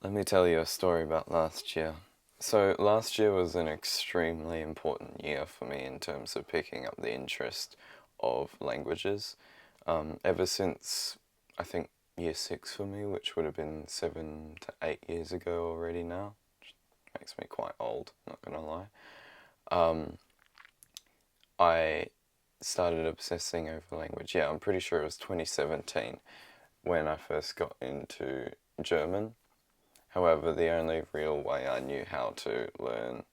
Let me tell you a story about last year. So, last year was an extremely important year for me in terms of picking up the interest of languages. Ever since, I think, year six for me, which would have been 7 to 8 years ago already now, which makes me quite old, not gonna lie. Um, I started obsessing over language. Yeah, I'm pretty sure it was 2017 when I first got into German. However, the only real way I knew how to learn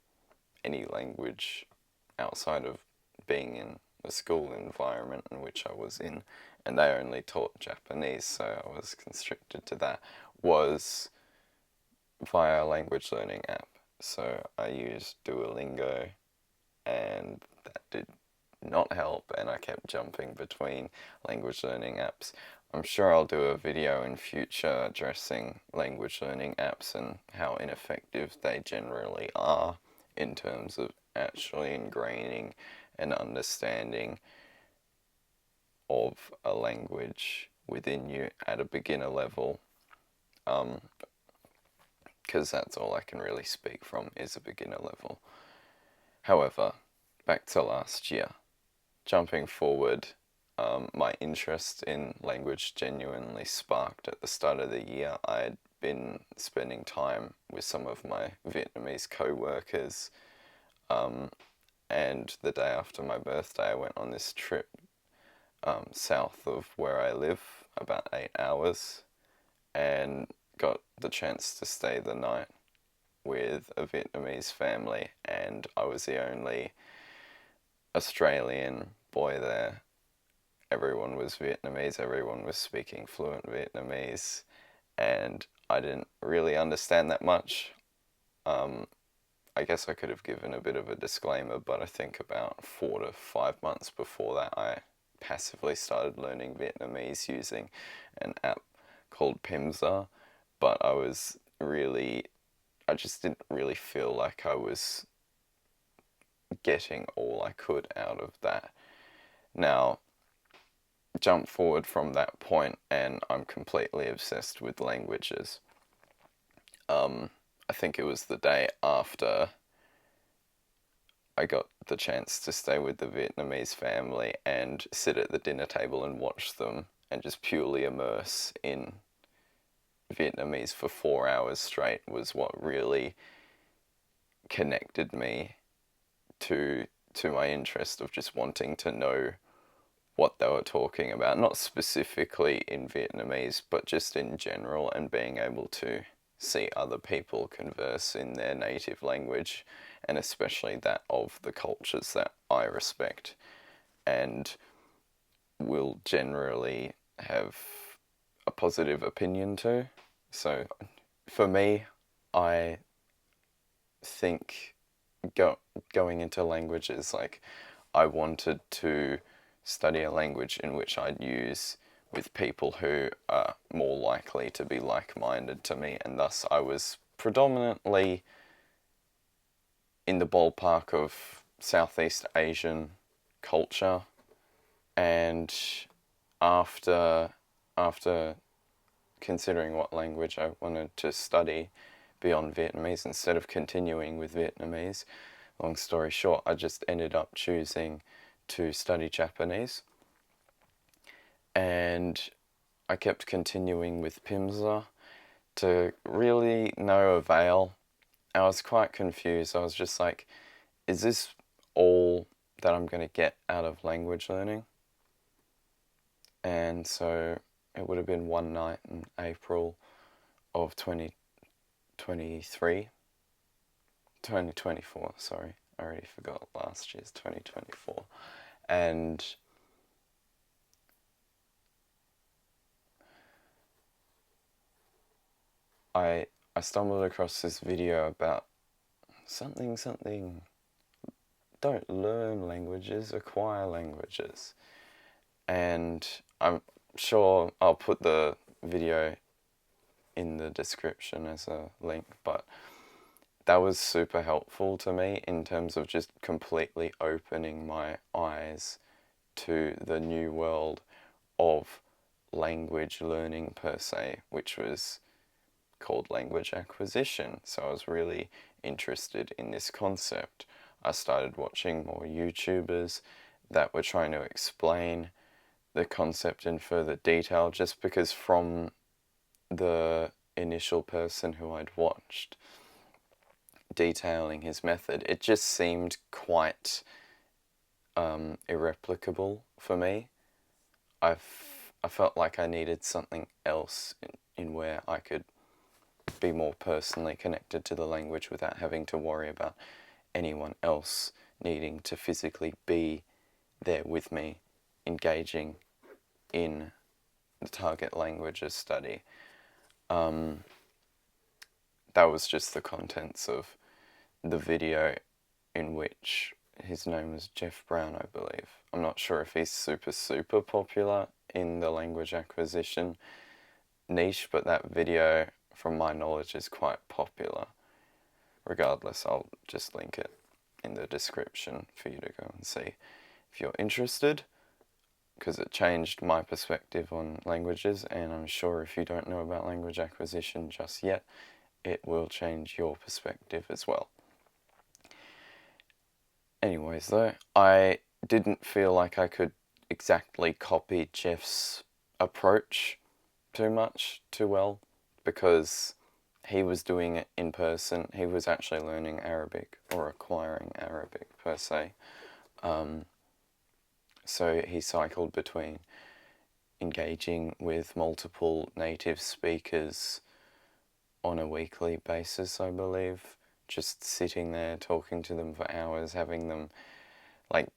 any language outside of being in the school environment in which I was in, and they only taught Japanese, so I was constricted to that, was via a language learning app. So I used Duolingo, and that did not help, and I kept jumping between language learning apps. I'm sure I'll do a video in future addressing language learning apps and how ineffective they generally are in terms of actually ingraining an understanding of a language within you at a beginner level, because that's all I can really speak from is a beginner level. However, back to last year. Jumping forward, my interest in language genuinely sparked at the start of the year. I had been spending time with some of my Vietnamese co workers, and the day after my birthday, I went on this trip south of where I live, about 8 hours, and got the chance to stay the night with a Vietnamese family, and I was the only Australian boy there. Everyone was Vietnamese, everyone was speaking fluent Vietnamese, and I didn't really understand that much. Um, I guess I could have given a bit of a disclaimer, but I think about 4 to 5 months before that, I passively started learning Vietnamese using an app called Pimsa, but I just didn't really feel like I was getting all I could out of that. Now, jump forward from that point, and I'm completely obsessed with languages. I think it was the day after I got the chance to stay with the Vietnamese family and sit at the dinner table and watch them and just purely immerse in Vietnamese for 4 hours straight was what really connected me to my interest of just wanting to know what they were talking about, not specifically in Vietnamese, but just in general, and being able to see other people converse in their native language, and especially that of the cultures that I respect and will generally have a positive opinion to. So for me, I think go, going into languages, like, I wanted to study a language in which I'd use with people who are more likely to be like minded to me, and thus I was predominantly in the ballpark of Southeast Asian culture. And after after considering what language I wanted to study beyond Vietnamese, instead of continuing with Vietnamese, long story short, I just ended up choosing to study Japanese, and I kept continuing with Pimsleur to really no avail. I was quite confused. I was just like, is this all that I'm going to get out of language learning? And so it would have been one night in April of 2023, 2024, sorry. I already forgot last year's 2024. And I I stumbled across this video about something, don't learn languages, acquire languages. And I'm sure I'll put the video in the description as a link, but that was super helpful to me in terms of just completely opening my eyes to the new world of language learning per se, which was called language acquisition. So I was really interested in this concept. I started watching more YouTubers that were trying to explain the concept in further detail, just because from the initial person who I'd watched detailing his method, it just seemed quite irreplicable for me. I felt like I needed something else in where I could be more personally connected to the language without having to worry about anyone else needing to physically be there with me, engaging in the target languages study. That was just the contents of the video, in which his name was Jeff Brown, I believe. I'm not sure if he's super popular in the language acquisition niche, but that video, from my knowledge, is quite popular. Regardless, I'll just link it in the description for you to go and see if you're interested, because it changed my perspective on languages, and I'm sure if you don't know about language acquisition just yet, it will change your perspective as well. Anyways though, I didn't feel like I could exactly copy Jeff's approach too well, because he was doing it in person. He was actually learning Arabic, or acquiring Arabic per se. So he cycled between engaging with multiple native speakers on a weekly basis, I believe, just sitting there talking to them for hours, having them like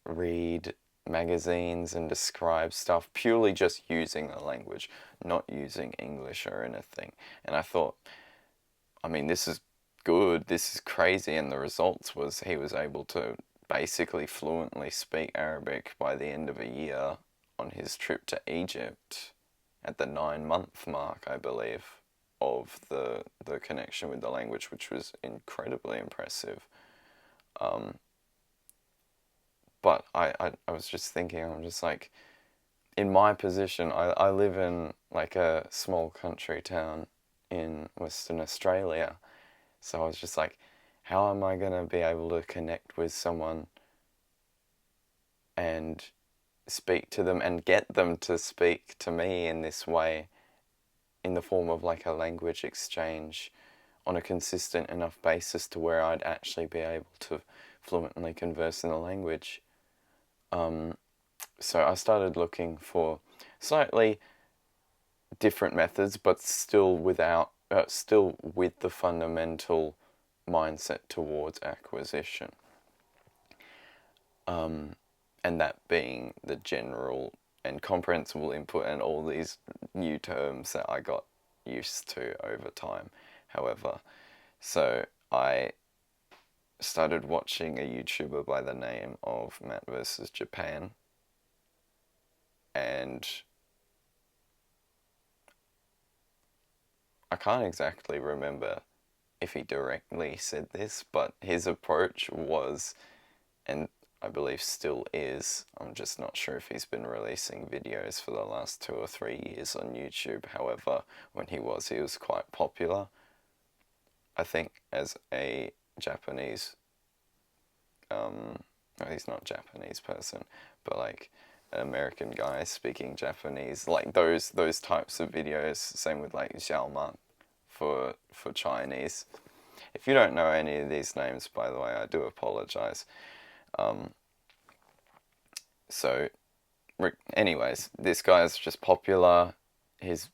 read magazines and describe stuff, purely just using the language, not using English or anything. And I thought, I mean, this is good, this is crazy, and the results was he was able to basically fluently speak Arabic by the end of a year on his trip to Egypt at the 9-month mark, I believe, of the connection with the language, which was incredibly impressive. But I was just thinking, I'm just like, in my position, I live in like a small country town in Western Australia, so I was just like, how am I going to be able to connect with someone and speak to them and get them to speak to me in this way, in the form of like a language exchange on a consistent enough basis to where I'd actually be able to fluently converse in the language. So I started looking for slightly different methods, but still with the fundamental mindset towards acquisition. And that being the general and comprehensible input and all these new terms that I got used to over time. However, so I started watching a YouTuber by the name of Matt vs. Japan, and I can't exactly remember if he directly said this, but his approach was, and I believe still is, I'm just not sure if he's been releasing videos for the last 2 or 3 years on YouTube. However, when he was quite popular. I think as a Japanese, well, he's not a Japanese person, but like an American guy speaking Japanese, like those types of videos. Same with like Xiaoma for Chinese. If you don't know any of these names, by the way, I do apologize. So, anyways, this guy's just popular. His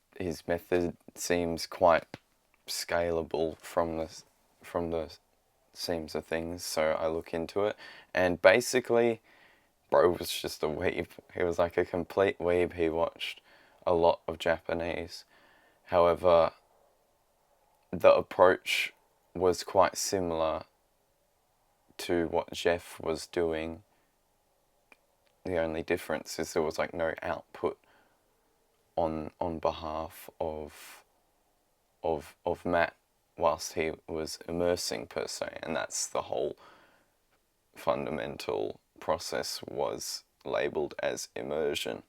method seems quite scalable from the seams of things. So I look into it, and basically, bro was just a weeb. He was like a complete weeb. He watched a lot of Japanese. However, the approach was quite similar to what Jeff was doing. The only difference is there was like no output on behalf of Matt whilst he was immersing per se, and that's the whole fundamental process was labelled as immersion,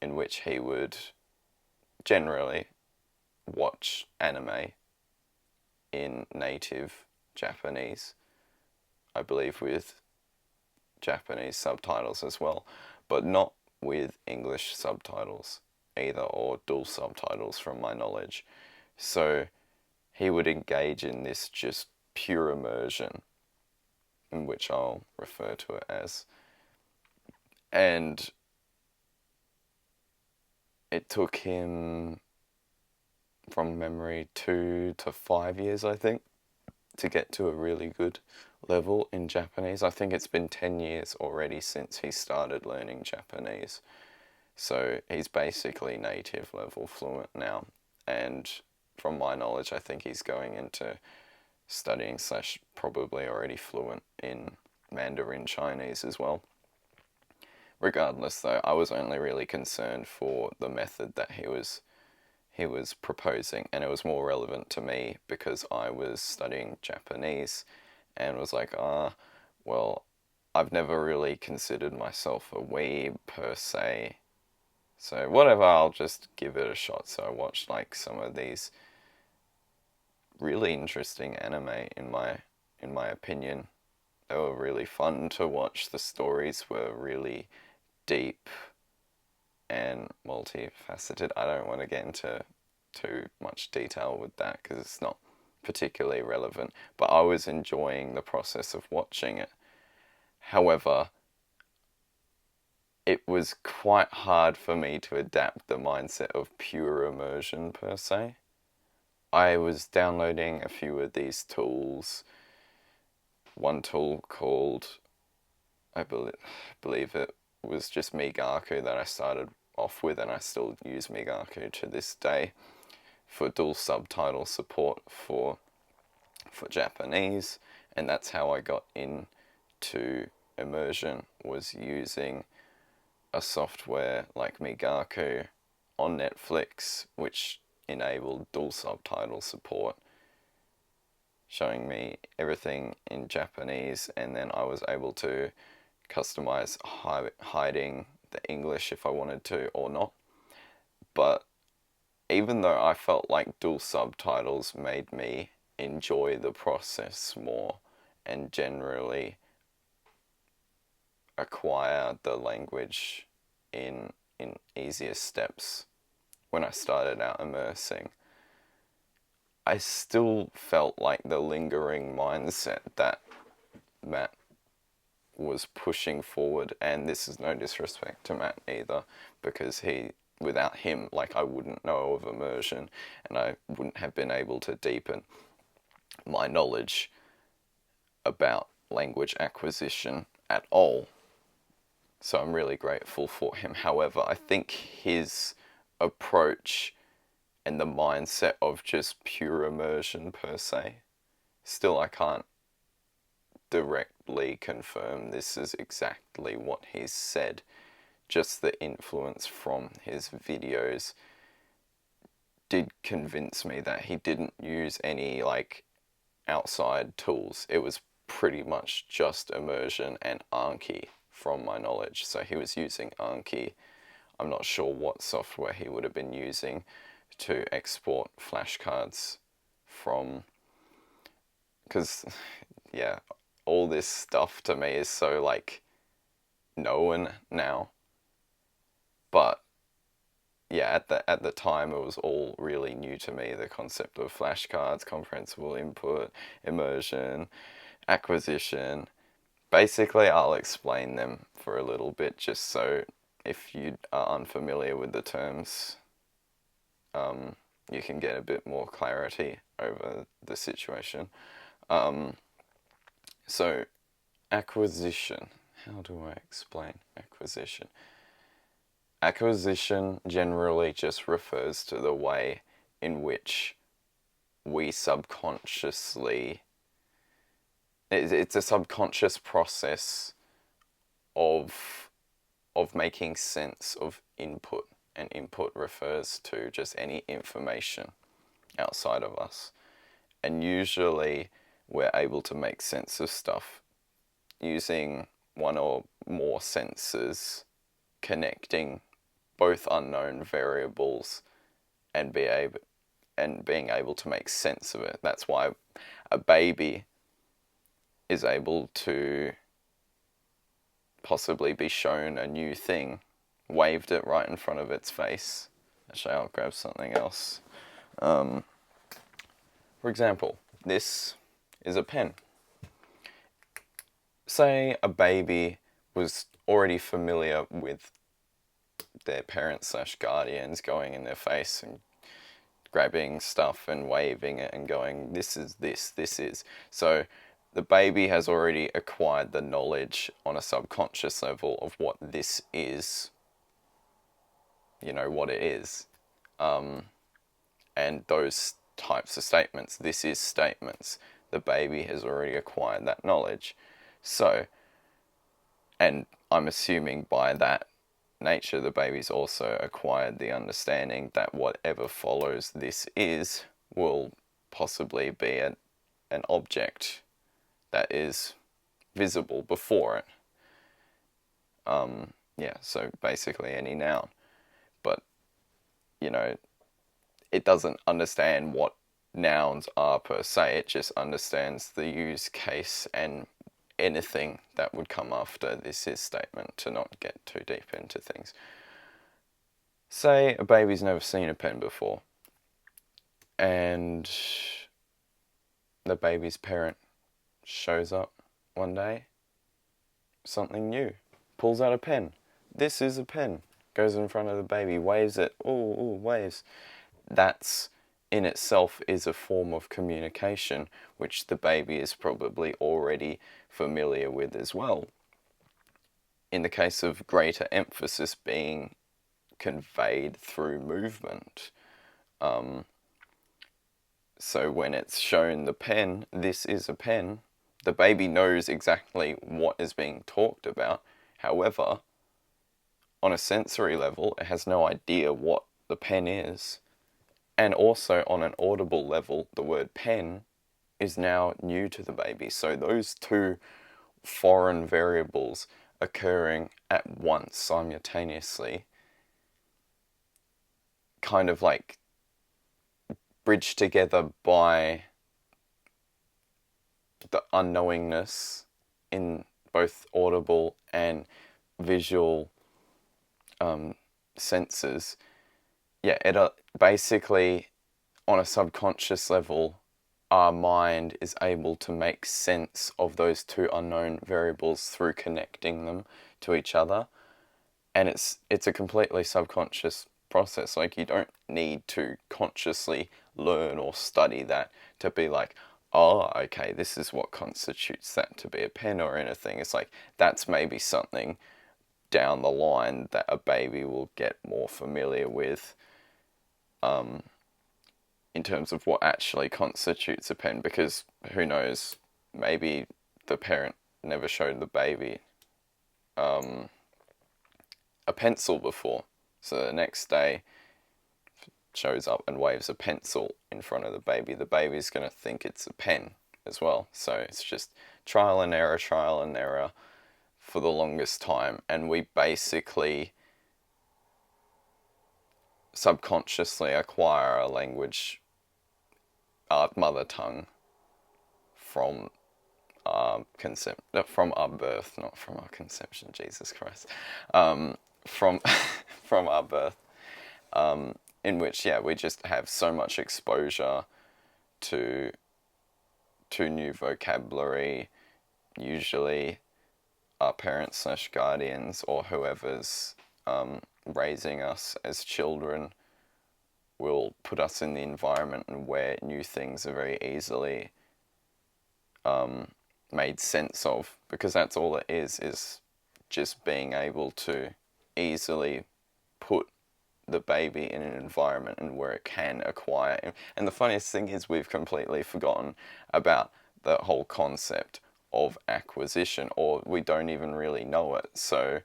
in which he would generally watch anime in native Japanese, I believe with Japanese subtitles as well, but not with English subtitles either, or dual subtitles from my knowledge. So he would engage in this just pure immersion, in which I'll refer to it as. And it took him, from memory, 2 to 5 years, I think, to get to a really good level in Japanese. I think it's been 10 years already since he started learning Japanese. So he's basically native level fluent now. And from my knowledge, I think he's going into studying / probably already fluent in Mandarin Chinese as well. Regardless, though, I was only really concerned for the method that he was proposing, and it was more relevant to me because I was studying Japanese and was like, well, I've never really considered myself a weeb per se, so whatever, I'll just give it a shot. So I watched like some of these really interesting anime in my opinion. They were really fun to watch. The stories were really deep and multifaceted. I don't want to get into too much detail with that because it's not particularly relevant, but I was enjoying the process of watching it. However, it was quite hard for me to adapt the mindset of pure immersion per se. I was downloading a few of these tools. One tool called, I believe it was just Migaku, that I started off with, and I still use Migaku to this day for dual subtitle support for Japanese, and that's how I got into immersion, was using a software like Migaku on Netflix, which enabled dual subtitle support, showing me everything in Japanese, and then I was able to customize hiding the English if I wanted to or not. But even though I felt like dual subtitles made me enjoy the process more and generally acquire the language in easier steps when I started out immersing, I still felt like the lingering mindset that Matt was pushing forward, and this is no disrespect to Matt either, because without him, like, I wouldn't know of immersion, and I wouldn't have been able to deepen my knowledge about language acquisition at all. So I'm really grateful for him. However, I think his approach and the mindset of just pure immersion per se, still I can't directly confirm this is exactly what he's said. Just the influence from his videos did convince me that he didn't use any like outside tools. It was pretty much just immersion and Anki from my knowledge. So he was using Anki. I'm not sure what software he would have been using to export flashcards from, because yeah, all this stuff to me is so like known now. But yeah, at the time it was all really new to me, the concept of flashcards, comprehensible input, immersion, acquisition. Basically, I'll explain them for a little bit, just so if you are unfamiliar with the terms, you can get a bit more clarity over the situation. So, acquisition. How do I explain acquisition? Acquisition generally just refers to the way in which we subconsciously, it's a subconscious process of making sense of input, and input refers to just any information outside of us, and usually we're able to make sense of stuff using one or more senses connecting both unknown variables and and being able to make sense of it. That's why a baby is able to possibly be shown a new thing, waved it right in front of its face. Actually, I'll grab something else. For example, this is a pen. Say a baby was already familiar with their parents / guardians going in their face and grabbing stuff and waving it and going, this is this is. So the baby has already acquired the knowledge on a subconscious level of what this is, what it is. And those types of statements, this is statements, the baby has already acquired that knowledge. So, and I'm assuming by that nature, the baby's also acquired the understanding that whatever follows this is will possibly be an object that is visible before it. So basically any noun. But, it doesn't understand what nouns are per se, it just understands the use case and anything that would come after this is statement, to not get too deep into things. Say a baby's never seen a pen before, and the baby's parent shows up one day, something new, pulls out a pen. This is a pen. Goes in front of the baby, waves it. Ooh, waves. That's in itself is a form of communication, which the baby is probably already familiar with as well. In the case of greater emphasis being conveyed through movement. So when it's shown the pen, this is a pen, the baby knows exactly what is being talked about. However, on a sensory level, it has no idea what the pen is. And also on an audible level, the word pen is now new to the baby. So those two foreign variables occurring at once simultaneously kind of like bridged together by the unknowingness in both audible and visual senses. It basically, on a subconscious level, our mind is able to make sense of those two unknown variables through connecting them to each other. And it's a completely subconscious process. Like, you don't need to consciously learn or study that to be like, oh, okay, this is what constitutes that to be a pen or anything. It's like, that's maybe something down the line that a baby will get more familiar with, in terms of what actually constitutes a pen, because who knows, maybe the parent never showed the baby a pencil before, so the next day shows up and waves a pencil in front of the baby's going to think it's a pen as well. So it's just trial and error for the longest time, and we basically subconsciously acquire a language, our mother tongue, from our from our birth, not from our conception. Jesus Christ, from our birth, in which we just have so much exposure to new vocabulary. Usually, our parents / guardians or whoever's raising us as children will put us in the environment and where new things are very easily made sense of, because that's all it is just being able to easily put the baby in an environment and where it can acquire. And the funniest thing is, we've completely forgotten about the whole concept of acquisition, or we don't even really know it. So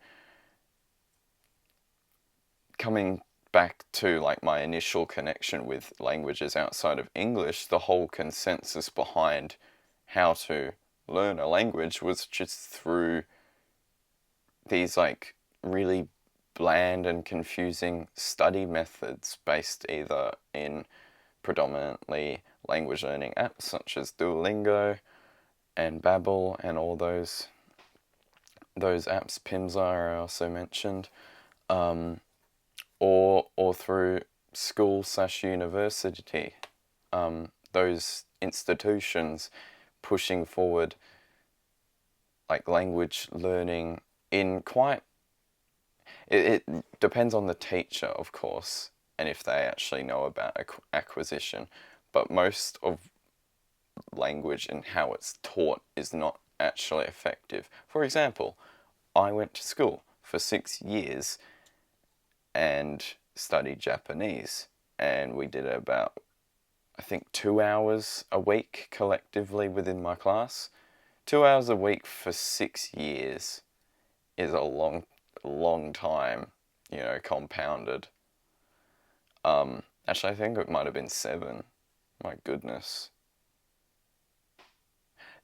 coming back to like my initial connection with languages outside of English, the whole consensus behind how to learn a language was just through these like really bland and confusing study methods based either in predominantly language learning apps such as Duolingo and Babbel and all those apps. Pimsleur I also mentioned, or through school/university, those institutions pushing forward like language learning in quite. It depends on the teacher, of course, and if they actually know about acquisition, but most of language and how it's taught is not actually effective. For example, I went to school for 6 years and studied Japanese, and we did about, I think, 2 hours a week collectively within my class. 2 hours a week for 6 years is a long time, compounded. Actually, I think it might have been 7. My goodness.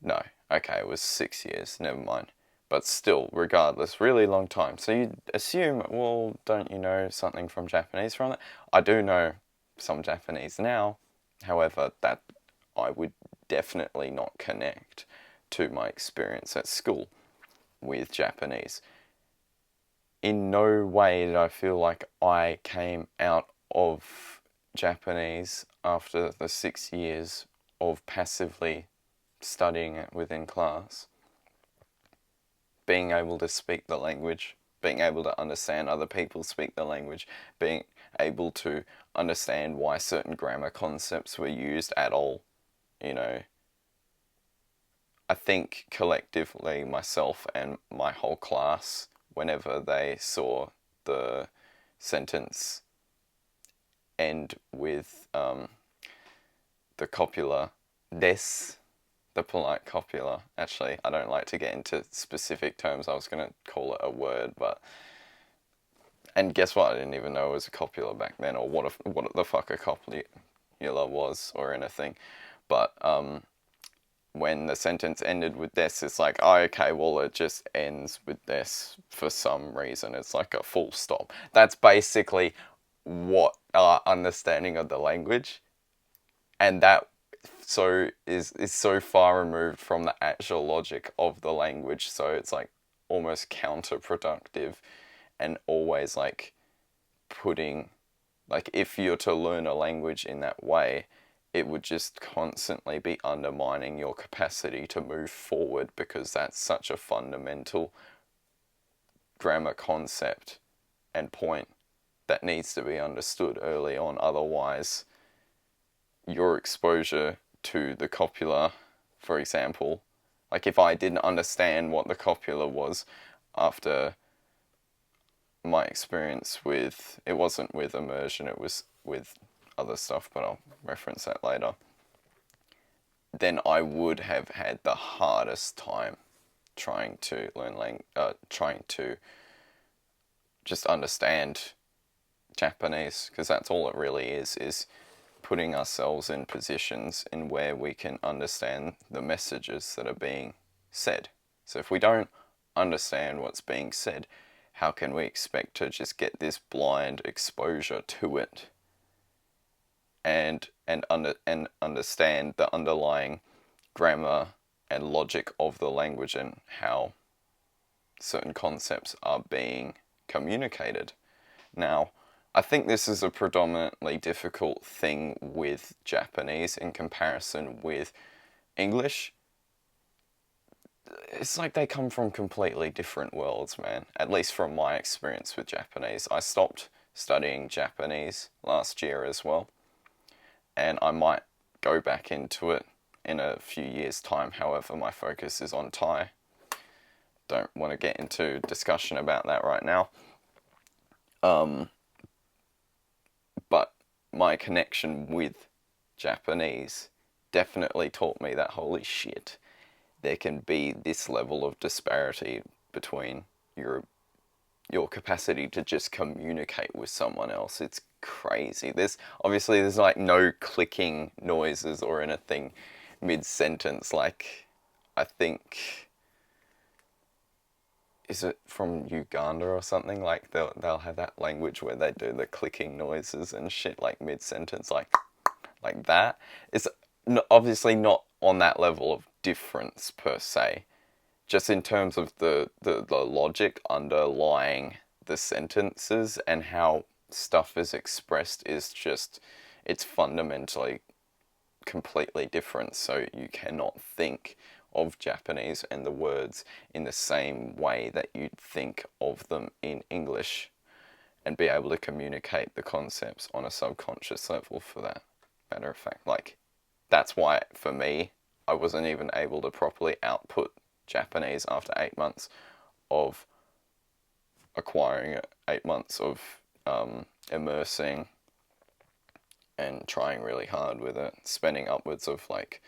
No, okay, it was 6 years, never mind. But still, regardless, really long time. So you assume, well, don't you know something from Japanese from that? I do know some Japanese now, however, that I would definitely not connect to my experience at school with Japanese. In no way did I feel like I came out of Japanese after the 6 years of passively studying it within class, being able to speak the language, being able to understand other people speak the language, being able to understand why certain grammar concepts were used at all. I think collectively myself and my whole class, whenever they saw the sentence end with the copula des, the polite copula. Actually, I don't like to get into specific terms. I was going to call it a word, but... And guess what? I didn't even know it was a copula back then, or what the fuck a copula was, or anything. But when the sentence ended with des, it's like, oh, okay, well, it just ends with des for some reason. It's like a full stop. That's basically what our understanding of the language, and that is so far removed from the actual logic of the language, so it's like almost counterproductive, and always like putting, like, if you're to learn a language in that way, it would just constantly be undermining your capacity to move forward, because that's such a fundamental grammar concept and point that needs to be understood early on. Otherwise, your exposure to the copula, for example, like if I didn't understand what the copula was after my experience with, it wasn't with Immersion, it was with other stuff, but I'll reference that later, then I would have had the hardest time trying to trying to just understand Japanese, because that's all it really is putting ourselves in positions in where we can understand the messages that are being said. So if we don't understand what's being said, how can we expect to just get this blind exposure to it and understand the underlying grammar and logic of the language and how certain concepts are being communicated? Now, I think this is a predominantly difficult thing with Japanese in comparison with English. It's like they come from completely different worlds, man. At least from my experience with Japanese. I stopped studying Japanese last year as well, and I might go back into it in a few years' time. However, my focus is on Thai. Don't want to get into discussion about that right now. But my connection with Japanese definitely taught me that, holy shit, there can be this level of disparity between your capacity to just communicate with someone else. It's crazy. There's like no clicking noises or anything mid-sentence. Like, I think, is it from Uganda or something? Like they'll have that language where they do the clicking noises and shit like mid-sentence, like like that. It's obviously not on that level of difference per se, just in terms of the logic underlying the sentences and how stuff is expressed is just, it's fundamentally completely different. So you cannot think of Japanese and the words in the same way that you'd think of them in English and be able to communicate the concepts on a subconscious level, for that matter of fact. Like, that's why, for me, I wasn't even able to properly output Japanese after 8 months of acquiring it, 8 months of immersing and trying really hard with it, spending upwards of like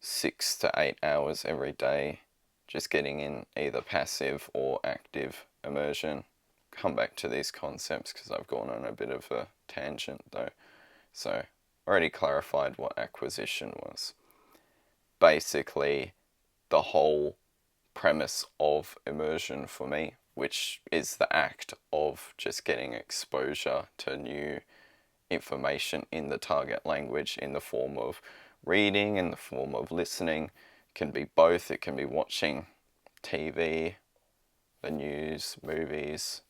6 to 8 hours every day just getting in either passive or active immersion. Come back to these concepts because I've gone on a bit of a tangent though. So, already clarified what acquisition was. Basically, the whole premise of immersion for me, which is the act of just getting exposure to new information in the target language in the form of reading, in the form of listening. Can be both. It can be watching TV, the news, movies,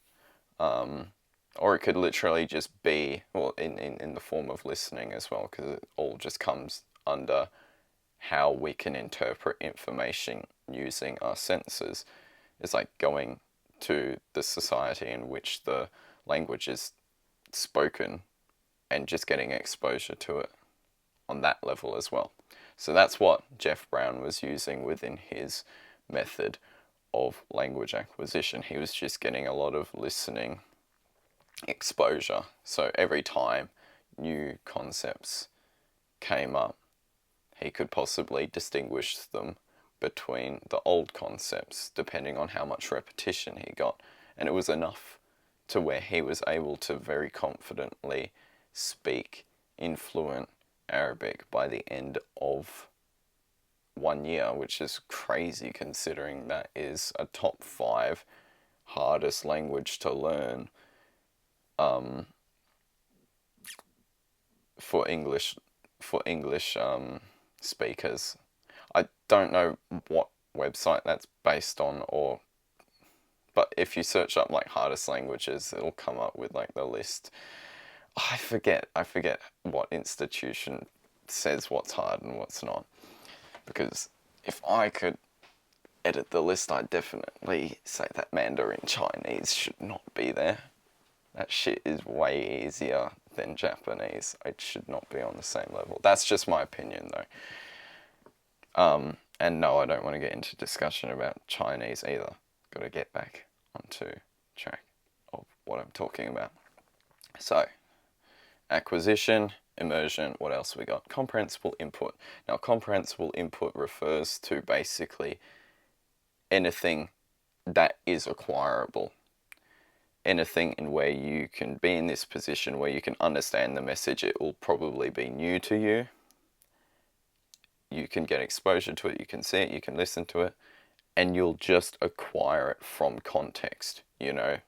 or it could literally just be, well, in the form of listening as well, because it all just comes under how we can interpret information using our senses. It's like going to the society in which the language is spoken and just getting exposure to it on that level as well. So that's what Jeff Brown was using within his method of language acquisition. He was just getting a lot of listening exposure. So every time new concepts came up, he could possibly distinguish them between the old concepts depending on how much repetition he got. And it was enough to where he was able to very confidently speak in fluent Arabic by the end of 1 year, which is crazy considering that is a top 5 hardest language to learn for English speakers. I don't know what website that's based on, but if you search up like hardest languages, it'll come up with like the list. I forget what institution says what's hard and what's not. Because if I could edit the list, I'd definitely say that Mandarin Chinese should not be there. That shit is way easier than Japanese. It should not be on the same level. That's just my opinion though. And no, I don't want to get into discussion about Chinese either. Got to get back onto track of what I'm talking about. So, acquisition, immersion, what else we got? Comprehensible input. Now, comprehensible input refers to basically anything that is acquirable. Anything in where you can be in this position where you can understand the message. It will probably be new to you. You can get exposure to it, you can see it, you can listen to it, and you'll just acquire it from context, you know.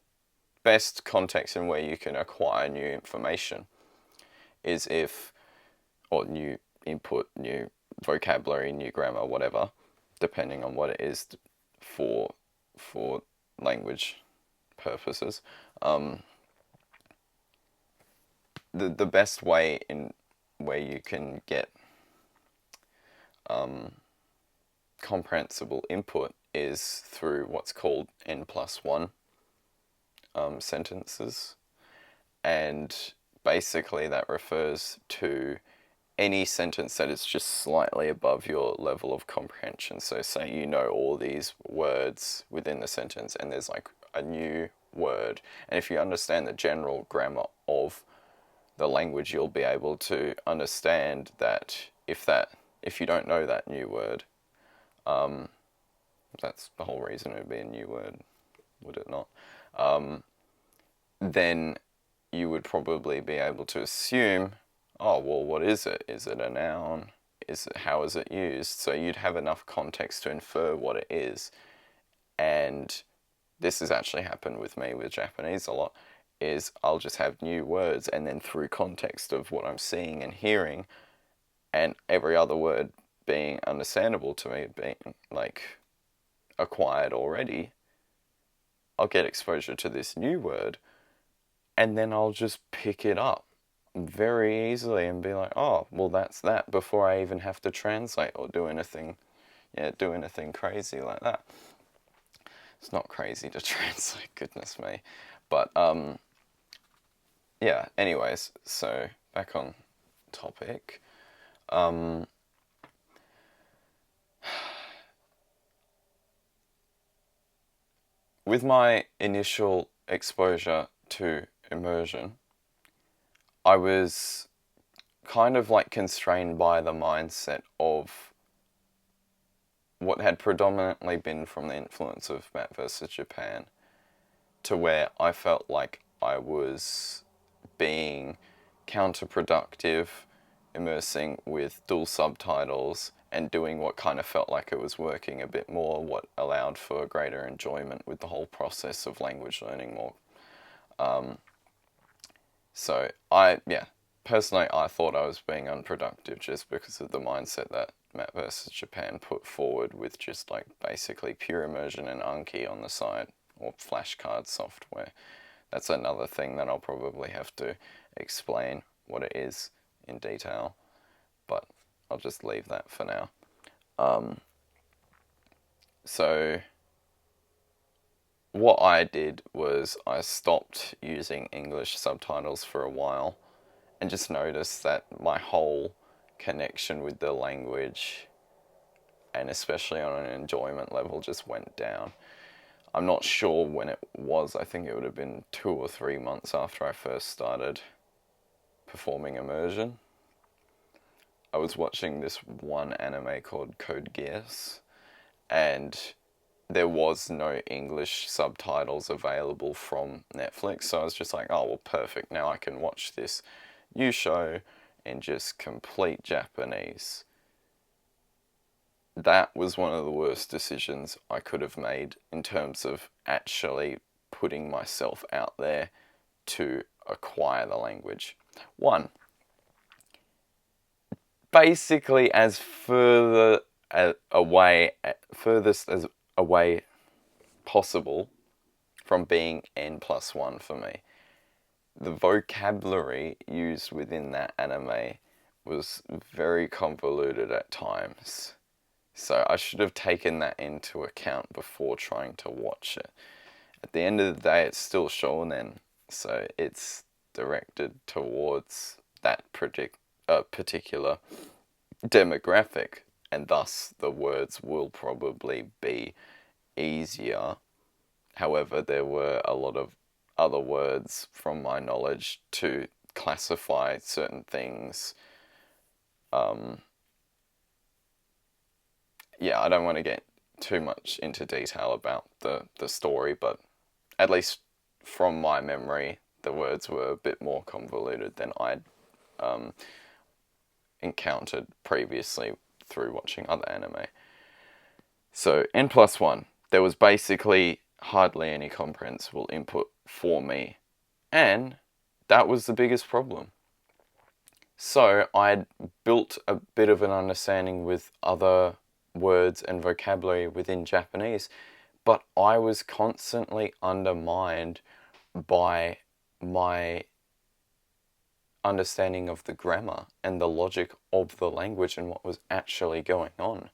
Best context in where you can acquire new information is or new input, new vocabulary, new grammar, whatever, depending on what it is for language purposes. The best way in where you can get comprehensible input is through what's called N+1 sentences, and basically that refers to any sentence that is just slightly above your level of comprehension. So say you know all these words within the sentence and there's like a new word, and if you understand the general grammar of the language, you'll be able to understand that if you don't know that new word, that's the whole reason it would be a new word, would it not? Then you would probably be able to assume, oh, well, what is it? Is it a noun? How is it used? So you'd have enough context to infer what it is. And this has actually happened with me with Japanese a lot. is I'll just have new words, and then through context of what I'm seeing and hearing, and every other word being understandable to me, being like acquired already, I'll get exposure to this new word, and then I'll just pick it up very easily and be like, oh, well, that's that, before I even have to translate or do anything crazy like that. It's not crazy to translate, goodness me. But yeah, anyways, so back on topic. With my initial exposure to immersion, I was kind of like constrained by the mindset of what had predominantly been from the influence of Matt versus Japan, to where I felt like I was being counterproductive, immersing with dual subtitles and doing what kind of felt like it was working a bit more, what allowed for greater enjoyment with the whole process of language learning more. So personally, I thought I was being unproductive just because of the mindset that Matt vs. Japan put forward, with just like basically pure immersion and Anki on the side, or flashcard software. That's another thing that I'll probably have to explain what it is in detail, but I'll just leave that for now. So what I did was I stopped using English subtitles for a while, and just noticed that my whole connection with the language, and especially on an enjoyment level, just went down. I'm not sure when it was. I think it would have been 2 or 3 months after I first started performing immersion. I was watching this one anime called Code Geass, and there was no English subtitles available from Netflix, so I was just like, oh, well, perfect, now I can watch this new show in just complete Japanese. That was one of the worst decisions I could have made in terms of actually putting myself out there to acquire the language. One, basically as furthest as away possible from being N+1 for me. The vocabulary used within that anime was very convoluted at times. So I should have taken that into account before trying to watch it. At the end of the day, it's still shonen, so it's directed towards that particular demographic, and thus the words will probably be easier. However, there were a lot of other words from my knowledge to classify certain things. Yeah, I don't want to get too much into detail about the story, but at least from my memory, the words were a bit more convoluted than I'd encountered previously through watching other anime. So N+1, there was basically hardly any comprehensible input for me, and that was the biggest problem. So I'd built a bit of an understanding with other words and vocabulary within Japanese, but I was constantly undermined by my understanding of the grammar and the logic of the language and what was actually going on.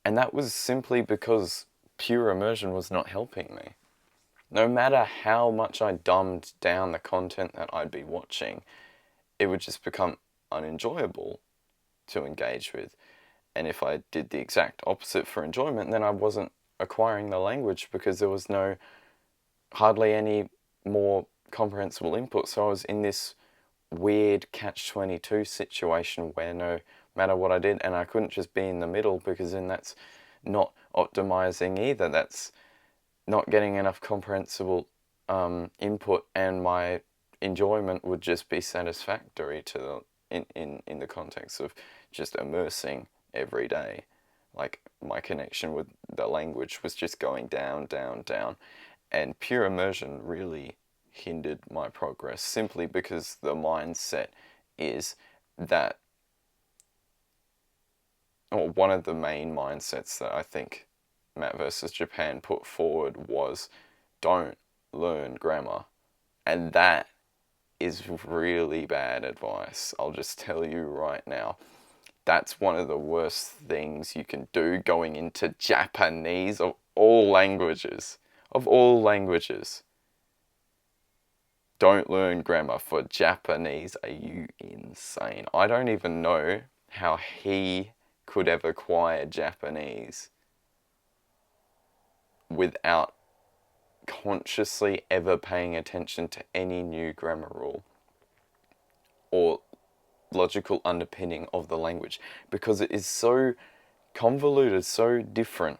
And that was simply because pure immersion was not helping me. No matter how much I dumbed down the content that I'd be watching, it would just become unenjoyable to engage with. And if I did the exact opposite for enjoyment, then I wasn't acquiring the language, because there was hardly any more comprehensible input. So I was in this weird catch-22 situation where no matter what I did, and I couldn't just be in the middle, because then that's not optimizing either. That's not getting enough comprehensible input, and my enjoyment would just be satisfactory to in the context of just immersing every day. Like, my connection with the language was just going down, down, down, and pure immersion really hindered my progress, simply because the mindset is that, or one of the main mindsets that I think Matt versus Japan put forward was, don't learn grammar. And that is really bad advice. I'll just tell you right now. That's one of the worst things you can do going into Japanese, of all languages. Of all languages. Don't learn grammar for Japanese. Are you insane? I don't even know how he could have acquired Japanese without consciously ever paying attention to any new grammar rule or logical underpinning of the language, because it is so convoluted, so different,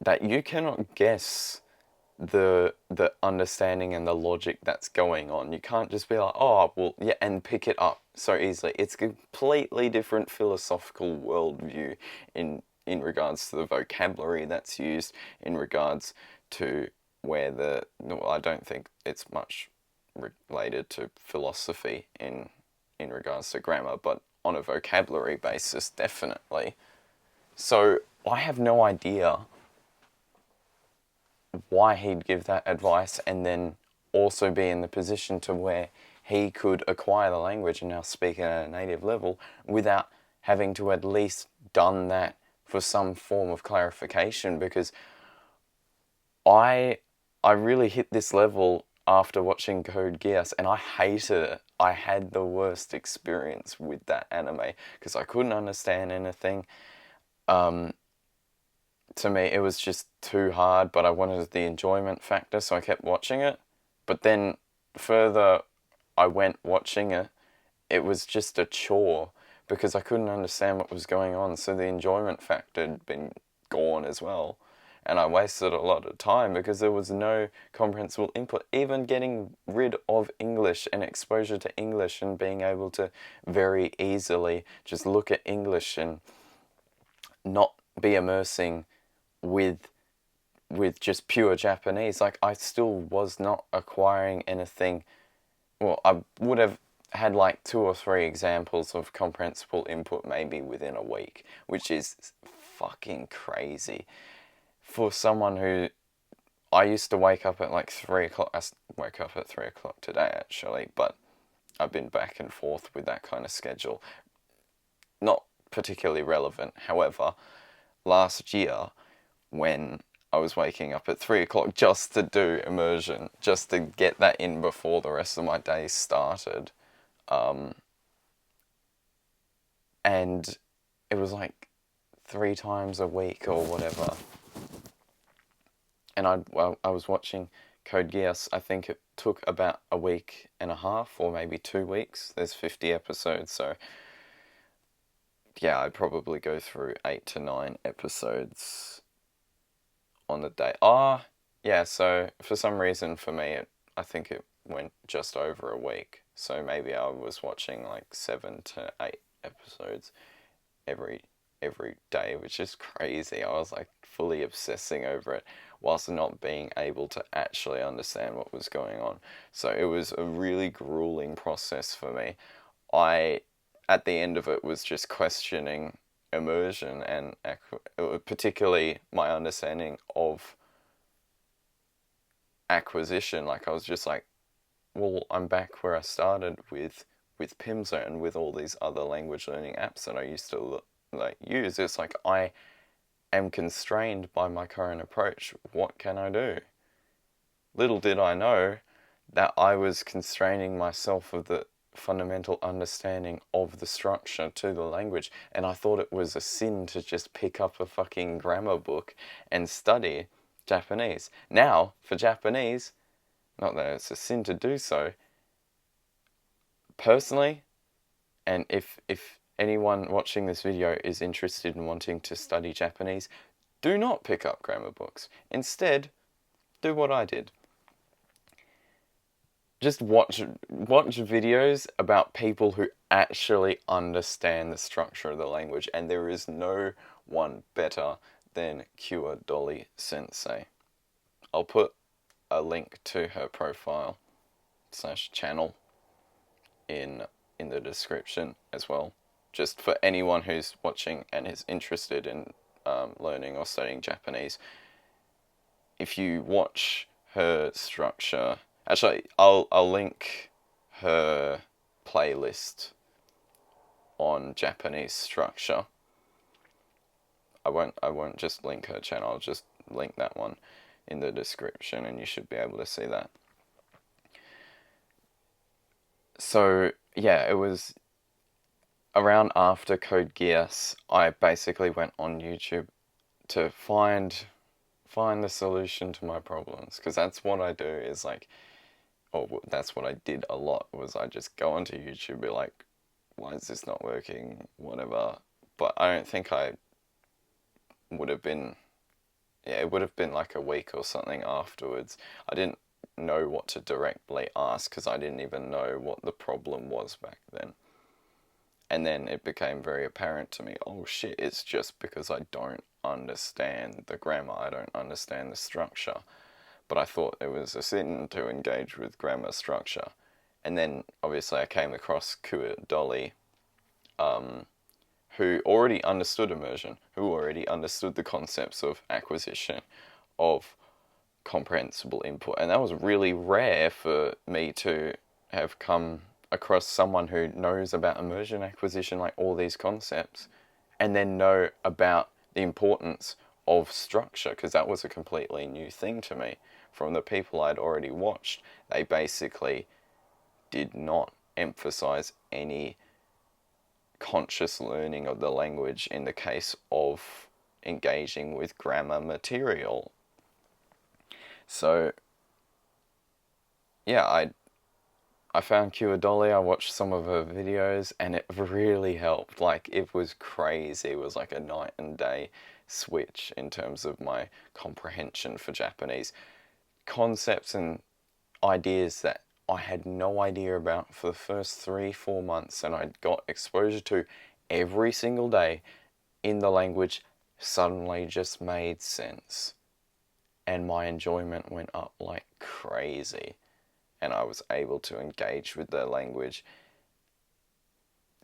that you cannot guess the understanding and the logic that's going on. You can't just be like, oh, well, yeah, and pick it up so easily. It's a completely different philosophical worldview in regards to the vocabulary that's used, in regards to where well, I don't think it's much related to philosophy in regards to grammar, but on a vocabulary basis, definitely. So I have no idea why he'd give that advice and then also be in the position to where he could acquire the language and now speak it at a native level without having to at least done that for some form of clarification. Because I really hit this level after watching Code Geass, and I hated it. I had the worst experience with that anime because I couldn't understand anything. To me, it was just too hard, but I wanted the enjoyment factor, so I kept watching it. But then, further I went watching it, it was just a chore because I couldn't understand what was going on, so the enjoyment factor had been gone as well. And I wasted a lot of time because there was no comprehensible input. Even getting rid of English and exposure to English and being able to very easily just look at English and not be immersing with just pure Japanese, like I still was not acquiring anything. Well, I would have had like 2 or 3 examples of comprehensible input maybe within a week, which is fucking crazy for someone who, I used to wake up at like 3 o'clock. I woke up at 3 o'clock today actually, but I've been back and forth with that kind of schedule. Not particularly relevant. However, last year, when I was waking up at 3 o'clock just to do immersion, just to get that in before the rest of my day started. And it was like 3 times a week or whatever. And I was watching Code Geass. I think it took about a week and a half or maybe 2 weeks. There's 50 episodes, so yeah, I'd probably go through 8 to 9 episodes on the day. Yeah, so for some reason for me, I think it went just over a week. So maybe I was watching like 7 to 8 episodes every day, which is crazy. I was like fully obsessing over it whilst not being able to actually understand what was going on. So it was a really grueling process for me. At the end of it, was just questioning immersion and particularly my understanding of acquisition. Like I was just like, well, I'm back where I started with Pimzo and with all these other language learning apps that I used to like use. It's like I am constrained by my current approach. What can I do? Little did I know that I was constraining myself with the fundamental understanding of the structure to the language, and I thought it was a sin to just pick up a fucking grammar book and study Japanese. Now, for Japanese, not that it's a sin to do so, personally, and if anyone watching this video is interested in wanting to study Japanese, do not pick up grammar books. Instead, do what I did. Just watch videos about people who actually understand the structure of the language, and there is no one better than Dolly Sensei. I'll put a link to her profile / channel in the description as well, just for anyone who's watching and is interested in learning or studying Japanese. If you watch her structure, actually, I'll link her playlist on Japanese structure. I won't just link her channel. I'll just link that one in the description, and you should be able to see that. So yeah, it was around after Code Geass, I basically went on YouTube to find the solution to my problems, because that's what I do, is like, or that's what I did a lot, was I just go onto YouTube, be like, why is this not working, whatever. But I don't think I would have been, yeah, it would have been like a week or something afterwards. I didn't know what to directly ask, because I didn't even know what the problem was back then. And then it became very apparent to me, oh shit, it's just because I don't understand the grammar, I don't understand the structure. But I thought it was a sin to engage with grammar structure. And then obviously I came across Dolly, who already understood immersion, who already understood the concepts of acquisition, of comprehensible input. And that was really rare for me to have come across someone who knows about immersion, acquisition, like all these concepts, and then know about the importance of structure, because that was a completely new thing to me. From the people I'd already watched, they basically did not emphasize any conscious learning of the language in the case of engaging with grammar material. So yeah, I found Dolly, I watched some of her videos, and it really helped. Like, it was crazy. It was like a night and day switch in terms of my comprehension for Japanese. Concepts and ideas that I had no idea about for the first 3-4 months, and I got exposure to every single day in the language, suddenly just made sense. And my enjoyment went up like crazy. And I was able to engage with their language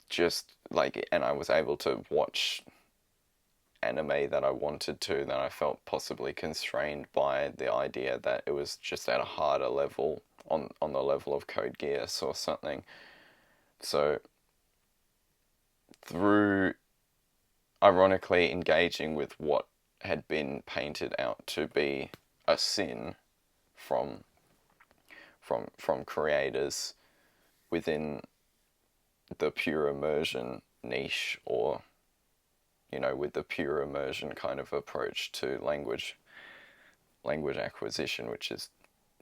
just like, and I was able to watch anime that I wanted to, that I felt possibly constrained by the idea that it was just at a harder level, on the level of Code Geass or something. So through ironically engaging with what had been painted out to be a sin from creators within the pure immersion niche, or with the pure immersion kind of approach to language acquisition, which is,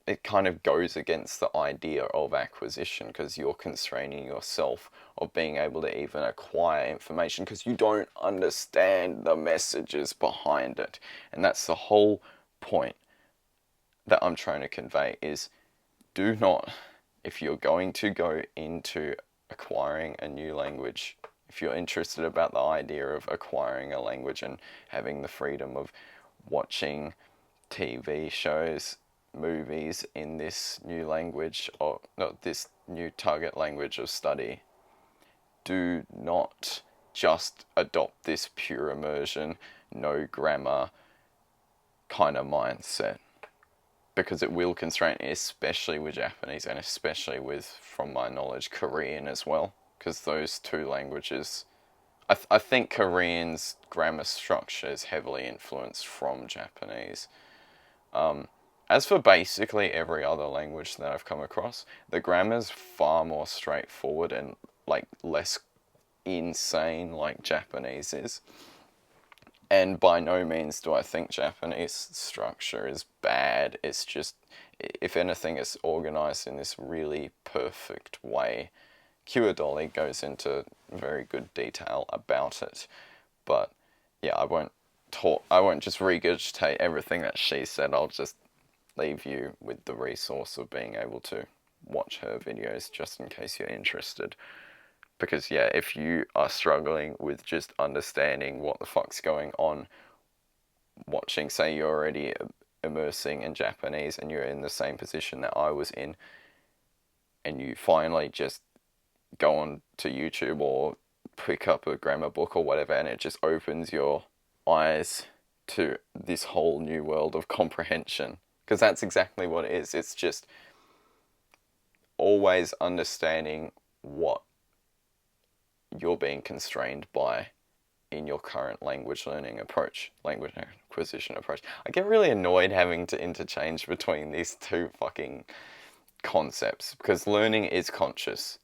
it kind of goes against the idea of acquisition, because you're constraining yourself of being able to even acquire information because you don't understand the messages behind it. And that's the whole point that I'm trying to convey, is do not, if you're going to go into acquiring a new language, if you're interested about the idea of acquiring a language and having the freedom of watching TV shows, movies in this new language, or not this new target language of study, do not just adopt this pure immersion, no grammar kind of mindset, because it will constrain, especially with Japanese, and especially with, from my knowledge, Korean as well, because those two languages, I think Korean's grammar structure is heavily influenced from Japanese. As for basically every other language that I've come across, the grammar's far more straightforward and like less insane like Japanese is. And by no means do I think Japanese structure is bad. It's just, if anything, it's organized in this really perfect way. Dolly goes into very good detail about it. But yeah, I won't just regurgitate everything that she said. I'll just leave you with the resource of being able to watch her videos just in case you're interested. Because yeah, if you are struggling with just understanding what the fuck's going on, watching, say you're already immersing in Japanese and you're in the same position that I was in, and you finally just go on to YouTube or pick up a grammar book or whatever, and it just opens your eyes to this whole new world of comprehension. Because that's exactly what it is. It's just always understanding what you're being constrained by in your current language learning approach, language acquisition approach. I get really annoyed having to interchange between these two fucking concepts, because learning is conscious.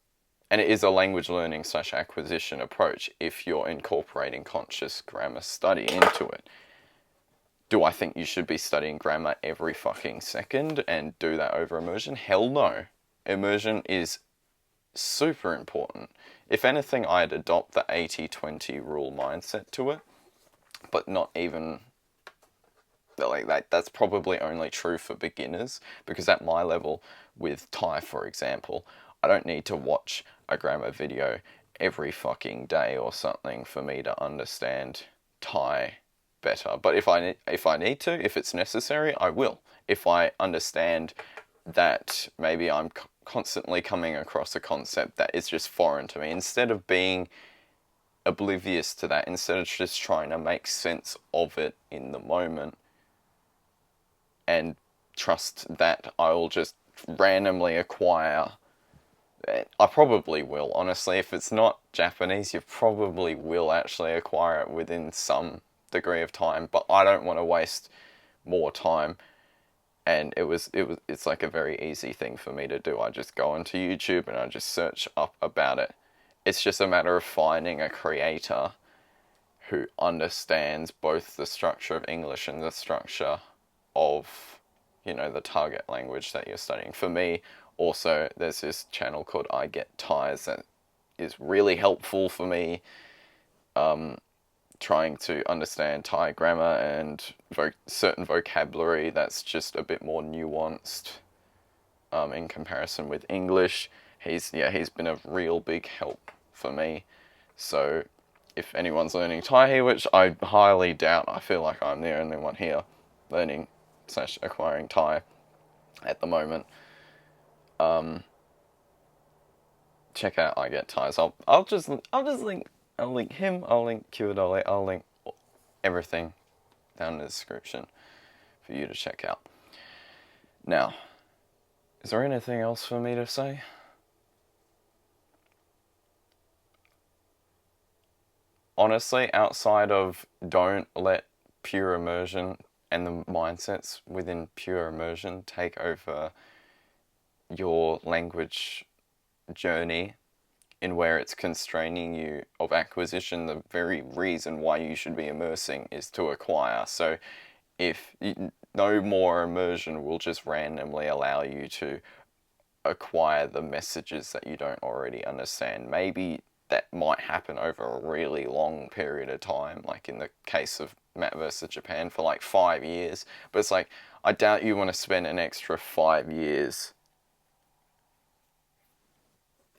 And it is a language learning / acquisition approach if you're incorporating conscious grammar study into it. Do I think you should be studying grammar every fucking second and do that over immersion? Hell no. Immersion is super important. If anything, I'd adopt the 80-20 rule mindset to it, but not even like that. That's probably only true for beginners, because at my level with Thai, for example, I don't need to watch a grammar video every fucking day or something for me to understand Thai better. But if I need to, if it's necessary, I will. If I understand that maybe I'm constantly coming across a concept that is just foreign to me, instead of being oblivious to that, instead of just trying to make sense of it in the moment and trust that I'll just randomly acquire. I probably will, honestly. If it's not Japanese, you probably will actually acquire it within some degree of time, but I don't want to waste more time. And it's like a very easy thing for me to do. I just go onto YouTube and I just search up about it. It's just a matter of finding a creator who understands both the structure of English and the structure of, the target language that you're studying. For me, also, there's this channel called I Get Thais that is really helpful for me trying to understand Thai grammar and certain vocabulary that's just a bit more nuanced in comparison with English. He's been a real big help for me. So if anyone's learning Thai here, which I highly doubt, I feel like I'm the only one here learning / acquiring Thai at the moment, check out I Get Thais. I'll just link. I'll link him. I'll link Dolly. I'll link everything down in the description for you to check out. Now, is there anything else for me to say? Honestly, outside of don't let pure immersion and the mindsets within pure immersion take over your language journey in where it's constraining you of acquisition, the very reason why you should be immersing is to acquire. So if no more immersion will just randomly allow you to acquire the messages that you don't already understand. Maybe that might happen over a really long period of time, like in the case of Matt versus Japan for like 5 years. But it's like, I doubt you want to spend an extra 5 years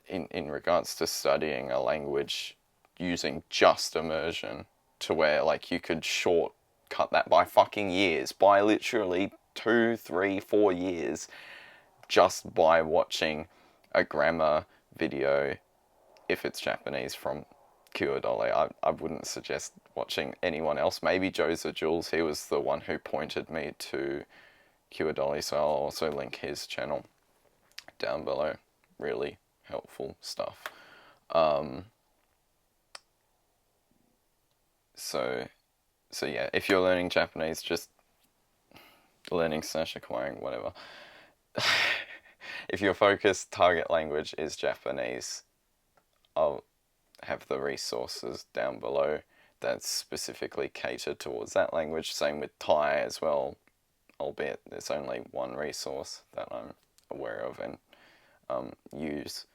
in regards to studying a language using just immersion, to where like you could shortcut that by fucking years, by literally 2, 3, 4 years, just by watching a grammar video if it's Japanese from Dolly. I wouldn't suggest watching anyone else. Maybe Jouzu Juls, he was the one who pointed me to Dolly, so I'll also link his channel down below. Really helpful stuff. So yeah, if you're learning Japanese, just learning / acquiring, whatever. If your focused target language is Japanese, I'll have the resources down below that's specifically catered towards that language. Same with Thai as well, albeit there's only one resource that I'm aware of and use.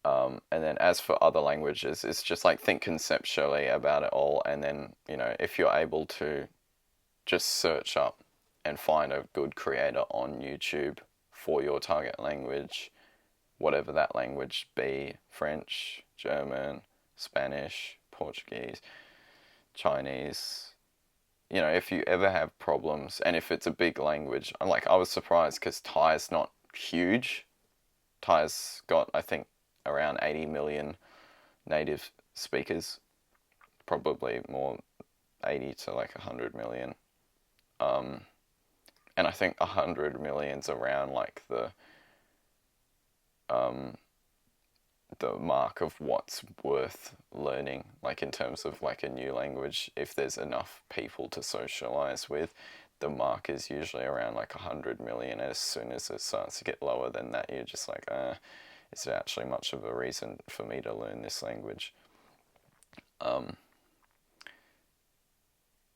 And then as for other languages, it's just like think conceptually about it all, and then, if you're able to just search up and find a good creator on YouTube for your target language, whatever that language be, French, German, Spanish, Portuguese, Chinese, you know, if you ever have problems, and if it's a big language, I was surprised because Thai's not huge. Thai's got, I think, around 80 million native speakers, probably more, 80 to like 100 million. And I think 100 million's around like um, the mark of what's worth learning, like in terms of like a new language. If there's enough people to socialize with, the mark is usually around like 100 million. As soon as it starts to get lower than that, you're just like, is it actually much of a reason for me to learn this language?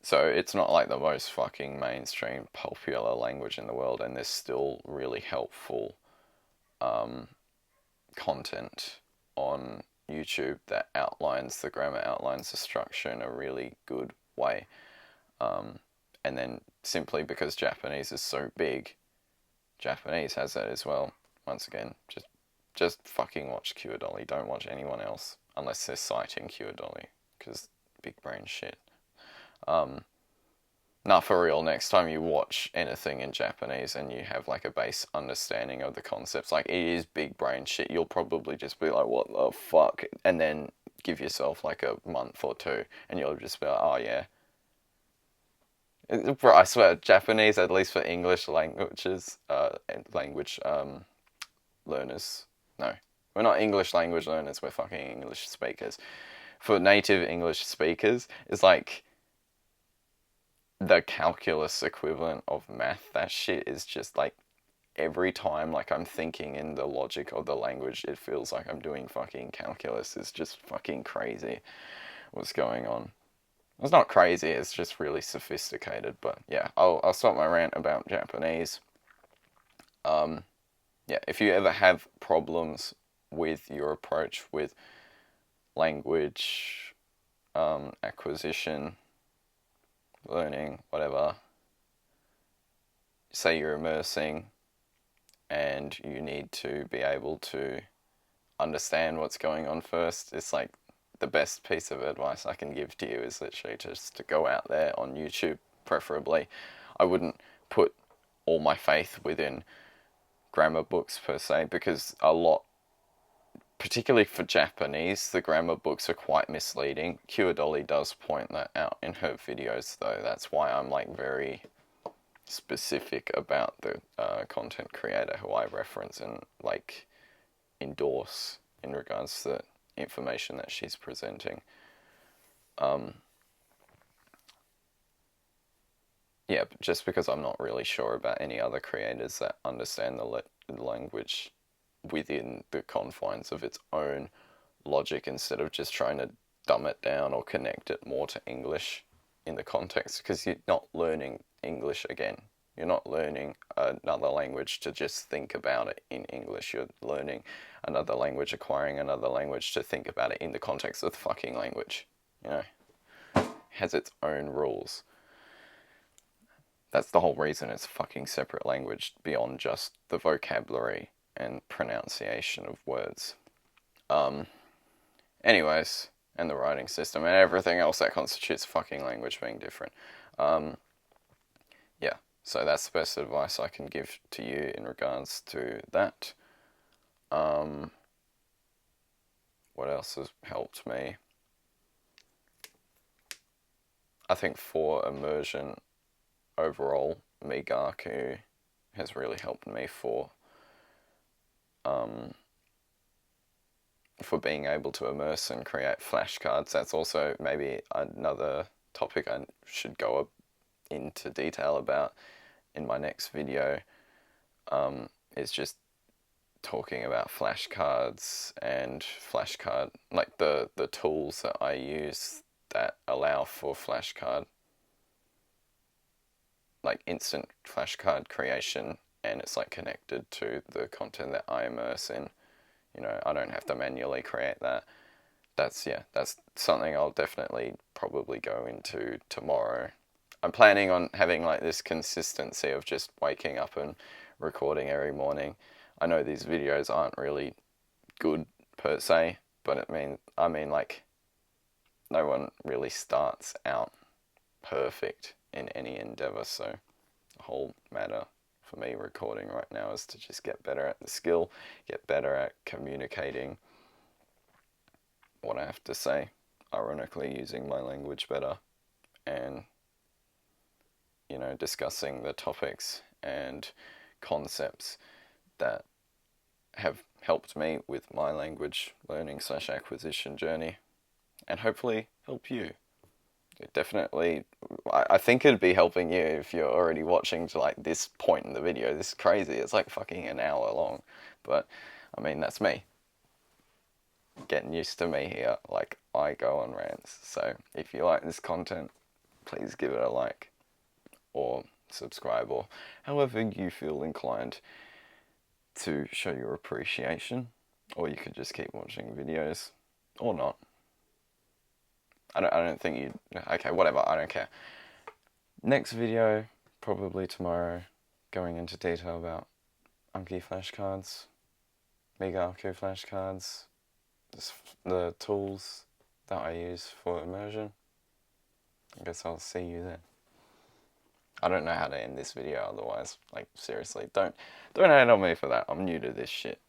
So it's not like the most fucking mainstream popular language in the world, and there's still really helpful content on YouTube that outlines the grammar, outlines the structure in a really good way. And then simply because Japanese is so big, Japanese has that as well. Once again, just fucking watch Dolly. Don't watch anyone else unless they're citing Dolly, because big brain shit. Nah, for real, next time you watch anything in Japanese and you have like a base understanding of the concepts, like it is big brain shit, you'll probably just be like, what the fuck? And then give yourself like a month or two and you'll just be like, oh yeah. Bro, I swear, Japanese, at least for English languages, language learners, no, we're not English language learners, we're fucking English speakers. For native English speakers, it's like the calculus equivalent of math. That shit is just like every time like I'm thinking in the logic of the language, it feels like I'm doing fucking calculus. It's just fucking crazy what's going on. It's not crazy, it's just really sophisticated. But yeah, I'll stop my rant about Japanese. Yeah, if you ever have problems with your approach with language acquisition, learning, whatever, say you're immersing and you need to be able to understand what's going on first, it's like the best piece of advice I can give to you is literally just to go out there on YouTube, preferably. I wouldn't put all my faith within grammar books per se, because a lot, particularly for Japanese, the grammar books are quite misleading. Dolly does point that out in her videos though. That's why I'm like very specific about the content creator who I reference and like endorse in regards to the information that she's presenting. Yeah, but just because I'm not really sure about any other creators that understand the language within the confines of its own logic, instead of just trying to dumb it down or connect it more to English in the context, because you're not learning English again. You're not learning another language to just think about it in English. You're learning another language, acquiring another language to think about it in the context of the fucking language. You know, it has its own rules. That's the whole reason it's a fucking separate language beyond just the vocabulary and pronunciation of words. Anyways, and the writing system and everything else that constitutes a fucking language being different. Yeah, so that's the best advice I can give to you in regards to that. What else has helped me? I think for immersion overall, Migaku has really helped me for being able to immerse and create flashcards. That's also maybe another topic I should go into detail about in my next video. Is just talking about flashcards and flashcard, like the tools that I use that allow for flashcard, like instant flashcard creation, and it's like connected to the content that I immerse in. You know, I don't have to manually create that. That's something I'll definitely probably go into tomorrow. I'm planning on having like this consistency of just waking up and recording every morning. I know these videos aren't really good per se, but I mean like no one really starts out perfect in any endeavor. So the whole matter for me recording right now is to just get better at the skill, get better at communicating what I have to say, ironically using my language better, and discussing the topics and concepts that have helped me with my language learning / acquisition journey, and hopefully help you. It definitely, I think it'd be helping you if you're already watching to like this point in the video. This is crazy. It's like fucking an hour long, but I mean, that's me getting used to me here. Like, I go on rants. So if you like this content, please give it a like or subscribe, or however you feel inclined to show your appreciation. Or you could just keep watching videos, or not. I don't think you. Okay, whatever. I don't care. Next video, probably tomorrow, going into detail about Anki flashcards, Migaku flashcards, the tools that I use for immersion. I guess I'll see you then. I don't know how to end this video otherwise. Like, seriously, don't hate on me for that. I'm new to this shit.